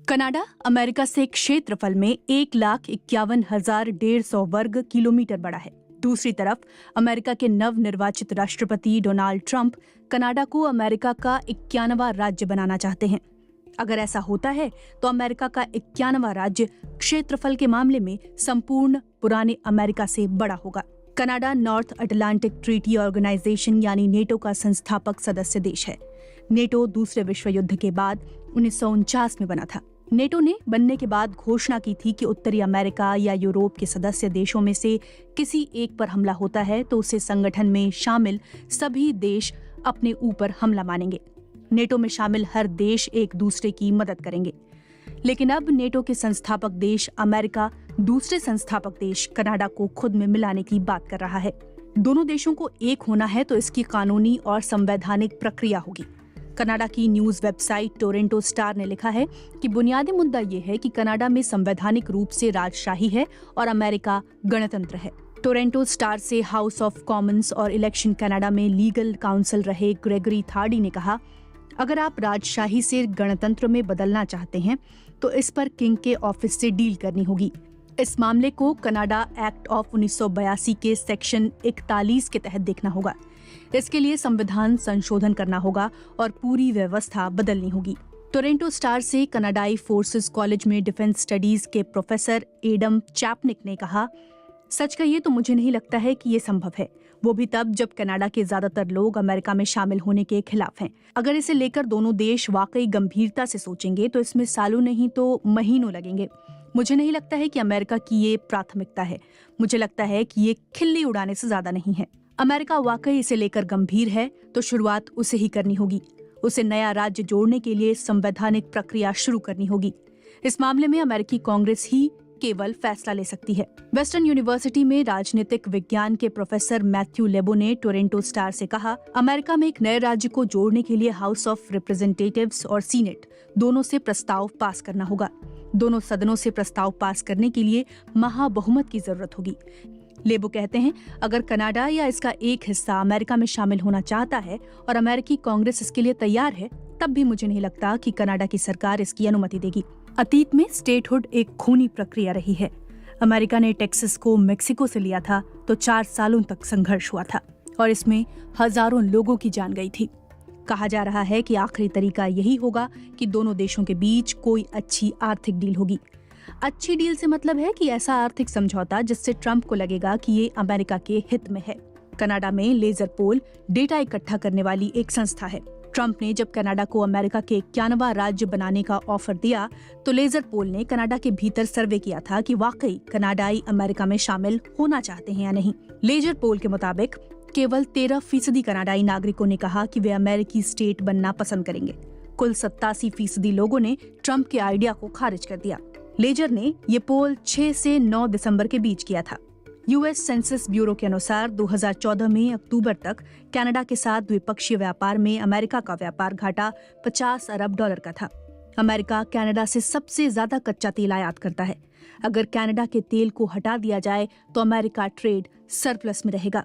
Canada America से क्षेत्रफल में 1,51,150 वर्ग किलोमीटर बड़ा है। दूसरी तरफ अमेरिका के नवनिर्वाचित राष्ट्रपति डोनाल्ड ट्रंप कनाडा को अमेरिका का 91वां राज्य बनाना चाहते हैं। अगर ऐसा होता है तो अमेरिका का 91वां राज्य क्षेत्रफल के मामले में संपूर्ण पुराने अमेरिका से बड़ा होगा। Canada North Atlantic Treaty Organisation यानी नेटो का संस्थापक सदस्य देश है। नेटो दूसरे विश्व युद्ध के बाद 1949 में बना था। नेटो ने बनने के बाद घोषणा की थी कि उत्तरी अमेरिका या यूरोप के सदस्य देशों में से किसी एक पर हमला होता है तो उसे संगठन में शामिल सभी देश अपने ऊपर हमला मानेंगे। नेटो में शामिल हर देश एक दूसरे की मदद करेंगे। लेकिन अब नेटो के संस्थापक देश अमेरिका दूसरे संस्थापक देश कनाडा को खुद में मिलाने की बात कर रहा है। दोनों देशों को एक होना है तो इसकी कानूनी और संवैधानिक प्रक्रिया होगी। कनाडा की न्यूज वेबसाइट टोरंटो स्टार ने लिखा है कि बुनियादी मुद्दा ये है कि कनाडा में संवैधानिक रूप से राजशाही है और अमेरिका गणतंत्र है। टोरंटो स्टार से हाउस ऑफ कॉमन्स और इलेक्शन कनाडा में लीगल काउंसिल रहे ग्रेगरी थार्डी ने कहा, अगर आप राजशाही से गणतंत्र में बदलना चाहते हैं तो इस पर किंग के ऑफिस से डील करनी होगी। इस मामले को कनाडा एक्ट ऑफ 1982 के सेक्शन 41 के तहत देखना होगा। इसके लिए संविधान संशोधन करना होगा और पूरी व्यवस्था बदलनी होगी। टोरंटो स्टार से कनाडाई फोर्सेस कॉलेज में डिफेंस स्टडीज के प्रोफेसर एडम चैपनिक ने कहा, सच कहिए तो मुझे नहीं लगता है कि ये संभव है, वो भी तब जब कनाडा के ज्यादातर लोग अमेरिका में शामिल होने के खिलाफ हैं। अगर इसे लेकर दोनों देश वाकई गंभीरता से सोचेंगे तो इसमें सालों नहीं तो महीनों लगेंगे। मुझे नहीं लगता है कि अमेरिका की ये प्राथमिकता है। मुझे लगता है कि ये खिल्ली उड़ाने से ज्यादा नहीं है। अमेरिका वाकई इसे लेकर गंभीर है तो शुरुआत उसे ही करनी होगी। उसे नया राज्य जोड़ने के लिए संवैधानिक प्रक्रिया शुरू करनी होगी। इस मामले में अमेरिकी कांग्रेस ही केवल फैसला ले सकती है। वेस्टर्न यूनिवर्सिटी में राजनीतिक विज्ञान के प्रोफेसर मैथ्यू लेबो ने टोरंटो स्टार से कहा, अमेरिका में एक नए राज्य को जोड़ने के लिए हाउस ऑफ रिप्रेजेंटेटिव्स और सीनेट दोनों से प्रस्ताव पास करना होगा। दोनों सदनों से प्रस्ताव पास करने के लिए महाबहुमत की जरूरत होगी। लेबो कहते हैं, अगर कनाडा या इसका एक हिस्सा अमेरिका में शामिल होना चाहता है और अमेरिकी कांग्रेस इसके लिए तैयार है, तब भी मुझे नहीं लगता कि कनाडा की सरकार इसकी अनुमति देगी। अतीत में स्टेटहुड एक खूनी प्रक्रिया रही है। अमेरिका ने टेक्सास को मेक्सिको से लिया था तो 4 सालों तक संघर्ष हुआ था और इसमें हजारों लोगों की जान गई थी। कहा जा रहा है कि आखिरी तरीका यही होगा कि दोनों देशों के बीच कोई अच्छी आर्थिक डील होगी। अच्छी डील से मतलब है कि ऐसा आर्थिक समझौता जिससे ट्रंप को लगेगा कि ये अमेरिका के हित में है। कनाडा में लेजर पोल डेटा इकट्ठा करने वाली एक संस्था है। ट्रंप ने जब कनाडा को अमेरिका के 91वां राज्य बनाने का ऑफर दिया तो लेजर पोल ने कनाडा के भीतर सर्वे किया था कि वाकई कनाडाई अमेरिका में शामिल होना चाहते हैं या नहीं। लेजर पोल के मुताबिक केवल 13% कनाडाई नागरिकों ने कहा कि वे अमेरिकी स्टेट बनना पसंद करेंगे। कुल 87% लोगों ने ट्रंप के आइडिया को खारिज कर दिया। लेजर ने ये पोल 6 से 9 दिसंबर के बीच किया था। यूएस सेंसस ब्यूरो के अनुसार 2014 में अक्टूबर तक कनाडा के साथ द्विपक्षीय व्यापार में अमेरिका का व्यापार घाटा $50 अरब का था। अमेरिका कनाडा से सबसे ज्यादा कच्चा तेल आयात करता है। अगर कनाडा के तेल को हटा दिया जाए तो अमेरिका ट्रेड सरप्लस में रहेगा।